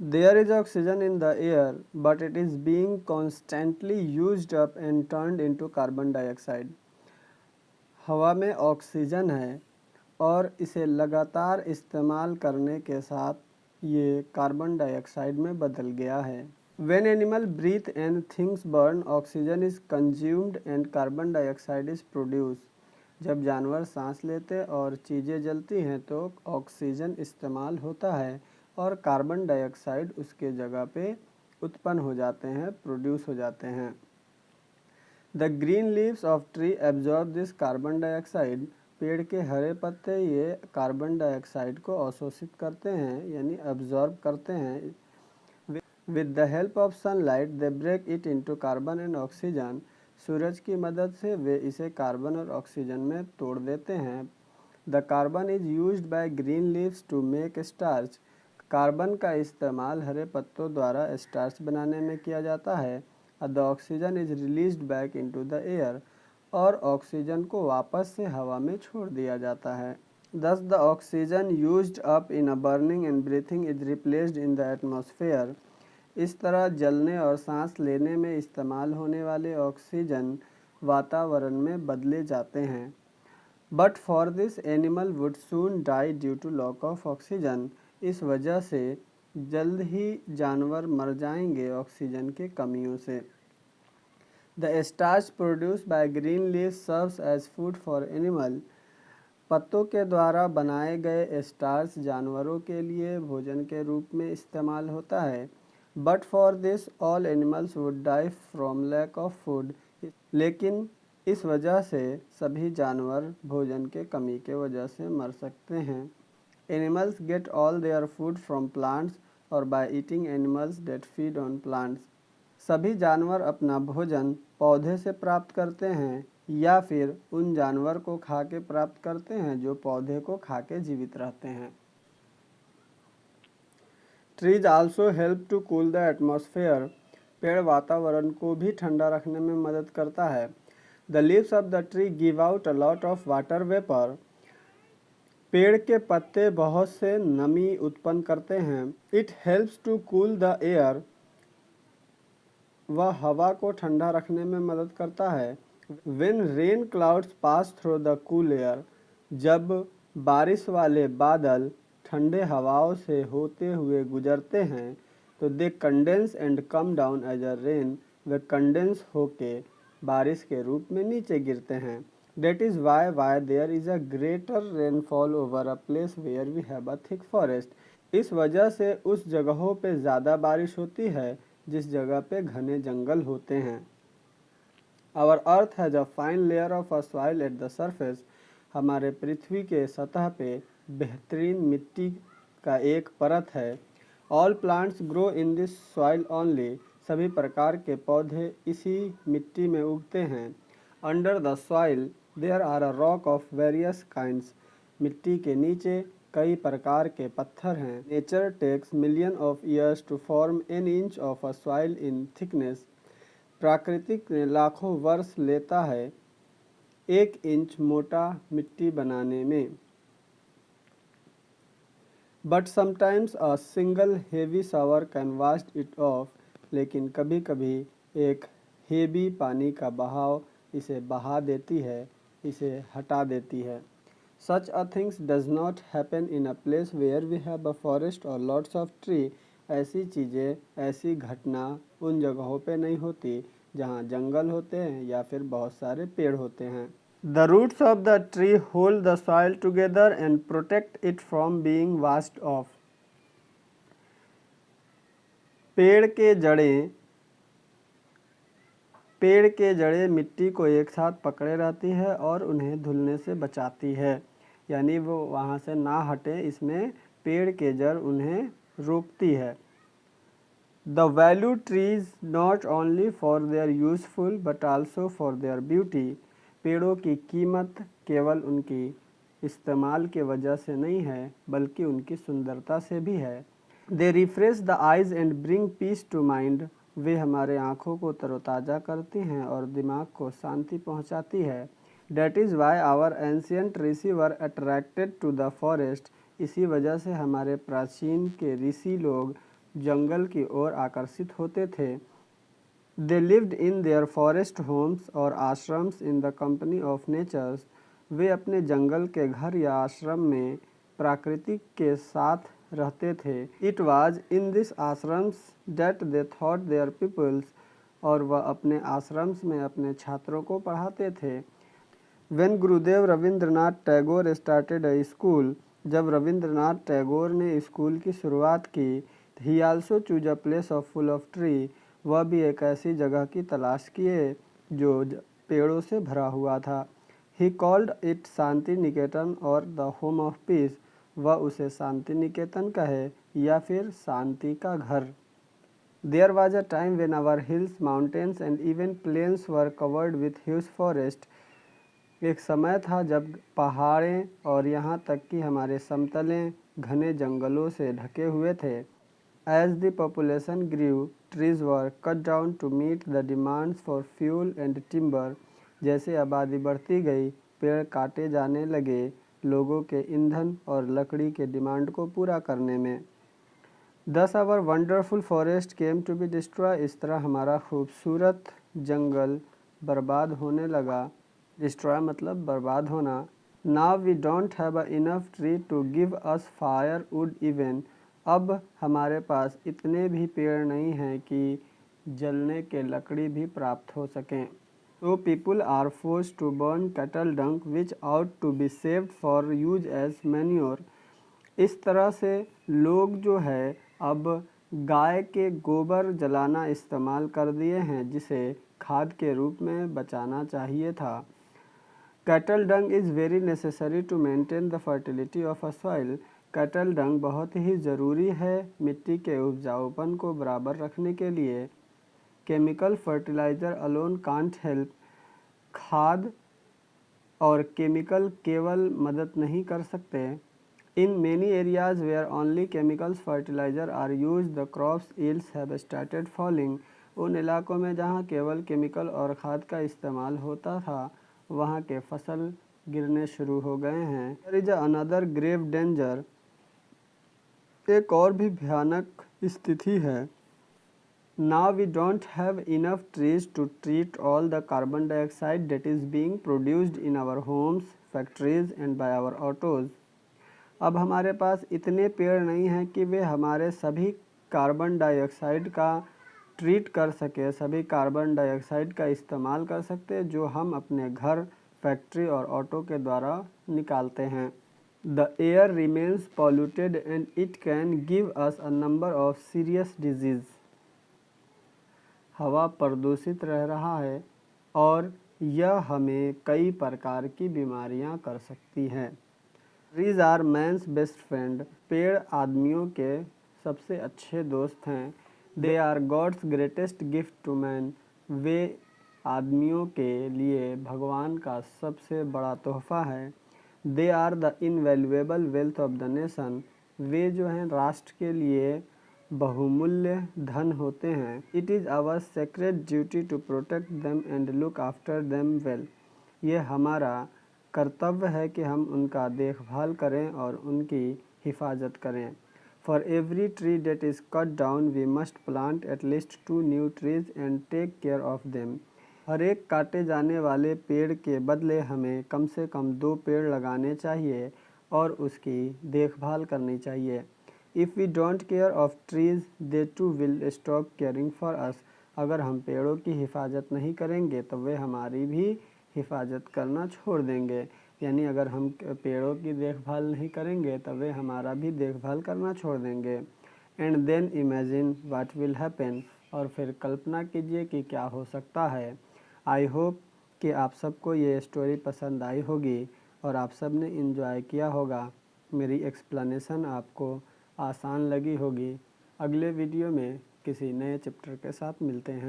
There is oxygen in the air, but it is being constantly used up and turned into carbon dioxide. हवा में oxygen है और इसे लगातार इस्तेमाल करने के साथ ये कार्बन डाइऑक्साइड में बदल गया है। When animal breathe and things burn, oxygen is consumed and carbon dioxide is produced. जब जानवर सांस लेते और चीज़ें जलती हैं तो ऑक्सीजन इस्तेमाल होता है और कार्बन डाइऑक्साइड उसके जगह पे उत्पन्न हो जाते हैं, प्रोड्यूस हो जाते हैं। The green leaves of tree absorb this carbon dioxide. पेड़ के हरे पत्ते ये कार्बन डाइऑक्साइड को अवशोषित करते हैं यानी एब्जॉर्ब करते हैं। With the help of sunlight they break it into carbon and oxygen. सूरज की मदद से वे इसे कार्बन और ऑक्सीजन में तोड़ देते हैं। The carbon is used by green leaves to make starch. Carbon का इस्तेमाल हरे पत्तों द्वारा स्टार्च बनाने में किया जाता है। The oxygen is released back into the air. और ऑक्सीजन को वापस से हवा में छोड़ दिया जाता है। Thus the oxygen used up in a burning and breathing is replaced in the atmosphere. इस तरह जलने और सांस लेने में इस्तेमाल होने वाले ऑक्सीजन वातावरण में बदले जाते हैं। But for this animal would soon die due to lack of oxygen. इस वजह से जल्द ही जानवर मर जाएंगे ऑक्सीजन के कमियों से। The starch produce by green leaves serves as food for animal. पत्तों के द्वारा बनाए गए स्टार्च जानवरों के लिए भोजन के रूप में इस्तेमाल होता है। But for this all animals would die from lack of food. लेकिन इस वजह से सभी जानवर भोजन के कमी के वजह से मर सकते हैं। Animals get all their food from plants और by eating animals that feed on plants. सभी जानवर अपना भोजन पौधे से प्राप्त करते हैं या फिर उन जानवर को खा के प्राप्त करते हैं जो पौधे को खा के जीवित रहते हैं। Trees also help to cool the atmosphere. पेड़ वातावरण को भी ठंडा रखने में मदद करता है। The leaves of the tree give out a lot of water vapour. पेड़ के पत्ते बहुत से नमी उत्पन्न करते हैं। It helps to cool the air. वह हवा को ठंडा रखने में मदद करता है। When rain clouds pass through the cool air, जब बारिश वाले बादल ठंडे हवाओं से होते हुए गुजरते हैं तो they condense and come down as a rain. वे कंडेंस होके बारिश के रूप में नीचे गिरते हैं। That is why there is a greater rainfall over a place where we have a thick forest. इस वजह से उस जगहों पे ज़्यादा बारिश होती है जिस जगह पे घने जंगल होते हैं। Our earth has a fine layer of a soil at the surface. हमारे पृथ्वी के सतह पे बेहतरीन मिट्टी का एक परत है। All plants grow in this soil only. सभी प्रकार के पौधे इसी मिट्टी में उगते हैं। Under the soil there are a rock of various kinds. मिट्टी के नीचे कई प्रकार के पत्थर हैं। Nature takes million of years to form an inch of a soil in thickness. प्राकृतिक ने लाखों वर्ष लेता है 1 इंच मोटा मिट्टी बनाने में। But sometimes a single heavy shower can wash it of. लेकिन कभी कभी एक हेवी पानी का बहाव इसे बहा देती है, इसे हटा देती है। Such a things does not happen in a place where we have a forest और लॉट्स ऑफ ट्री। ऐसी चीज़ें, ऐसी घटना उन जगहों पे नहीं होती जहाँ जंगल होते हैं या फिर बहुत सारे पेड़ होते हैं। The roots of the tree hold the soil together and protect it from being washed off. पेड़ के जड़ें मिट्टी को एक साथ पकड़े रहती है और उन्हें धुलने से बचाती है, यानी वो वहाँ से ना हटे, इसमें पेड़ के जड़ उन्हें रोकती है। The value trees not only for their useful but also for their beauty. पेड़ों की कीमत केवल उनकी इस्तेमाल के वजह से नहीं है बल्कि उनकी सुंदरता से भी है। They refresh the eyes and bring peace to mind. वे हमारे आँखों को तरोताज़ा करती हैं और दिमाग को शांति पहुँचाती है। That is why our ancient Rishi were attracted to the forest. इसी वजह से हमारे प्राचीन के ऋषि लोग जंगल की ओर आकर्षित होते थे। They lived in their forest homes और ashrams in the company of natures. वे अपने जंगल के घर या आश्रम में प्रकृति के साथ रहते थे। It was in this ashrams that they taught their peoples, और वह अपने आश्रम्स में अपने छात्रों को पढ़ाते थे। When Gurudev Rabindranath Tagore started a school, जब रविंद्रनाथ टैगोर ने स्कूल की शुरुआत की, ही also choose a place of full of tree, वह भी एक ऐसी जगह की तलाश किए जो पेड़ों से भरा हुआ था। He called it Shanti Niketan और द होम ऑफ पीस, वह उसे शांति निकेतन कहे या फिर शांति का घर। There was a time when our hills, mountains and even plains were covered with huge forest. एक समय था जब पहाड़ें और यहाँ तक कि हमारे समतलें घने जंगलों से ढके हुए थे। As the population grew, trees were cut down to meet the demands for fuel and timber. जैसे आबादी बढ़ती गई, पेड़ काटे जाने लगे लोगों के ईंधन और लकड़ी के डिमांड को पूरा करने में। Thus our wonderful forest came to be destroyed. इस तरह हमारा खूबसूरत जंगल बर्बाद होने लगा। Destroy मतलब बर्बाद होना। Now we don't have enough tree to give us firewood even. अब हमारे पास इतने भी पेड़ नहीं हैं कि जलने के लकड़ी भी प्राप्त हो सकें। So people are forced to burn cattle dung which ought to be saved for use as manure. इस तरह से लोग जो है अब गाय के गोबर जलाना इस्तेमाल कर दिए हैं, जिसे खाद के रूप में बचाना चाहिए था। Cattle dung is very necessary to maintain the fertility of a soil. Cattle dung बहुत ही ज़रूरी है मिट्टी के उपजाऊपन को बराबर रखने के लिए। Chemical fertiliser alone can't help. खाद और केमिकल केवल मदद नहीं कर सकते। In many areas where only chemicals fertilizer are used, the crops yields have started falling. उन इलाकों में जहाँ केवल केमिकल और खाद का इस्तेमाल होता था, वहाँ के फसल गिरने शुरू हो गए हैं। There is another grave danger. एक और भी भयानक स्थिति है। Now we don't have enough trees to treat all the carbon dioxide that is being produced in our homes, factories and by our autos. अब हमारे पास इतने पेड़ नहीं हैं कि वे हमारे सभी कार्बन डाइऑक्साइड का ट्रीट कर सके, सभी कार्बन डाइऑक्साइड का इस्तेमाल कर सकते जो हम अपने घर, फैक्ट्री और ऑटो के द्वारा निकालते हैं। The air remains polluted and it can give us a number of serious disease. हवा प्रदूषित रह रहा है और यह हमें कई प्रकार की बीमारियां कर सकती हैं। Trees are man's best friend. पेड़ आदमियों के सबसे अच्छे दोस्त हैं। They are God's greatest gift to man. वे आदमियों के लिए भगवान का सबसे बड़ा तोहफा है। They are the invaluable wealth of the nation. वे जो हैं राष्ट्र के लिए बहुमूल्य धन होते हैं। It is our sacred duty to protect them and look after them well. ये हमारा कर्तव्य है कि हम उनका देखभाल करें और उनकी हिफाजत करें। For every tree that is cut down we must plant at least 2 new trees and take care of them. हर एक काटे जाने वाले पेड़ के बदले हमें कम से कम 2 पेड़ लगाने चाहिए और उसकी देखभाल करनी चाहिए। If we don't care of trees they too will stop caring for us. अगर हम पेड़ों की हिफाजत नहीं करेंगे तो वे हमारी भी हिफाजत करना छोड़ देंगे। यानी अगर हम पेड़ों की देखभाल नहीं करेंगे तब वे हमारा भी देखभाल करना छोड़ देंगे। And then imagine what will happen. और फिर कल्पना कीजिए कि क्या हो सकता है। आई होप कि आप सबको ये स्टोरी पसंद आई होगी और आप सब ने इन्जॉय किया होगा। मेरी एक्सप्लेनेशन आपको आसान लगी होगी। अगले वीडियो में किसी नए चैप्टर के साथ मिलते हैं।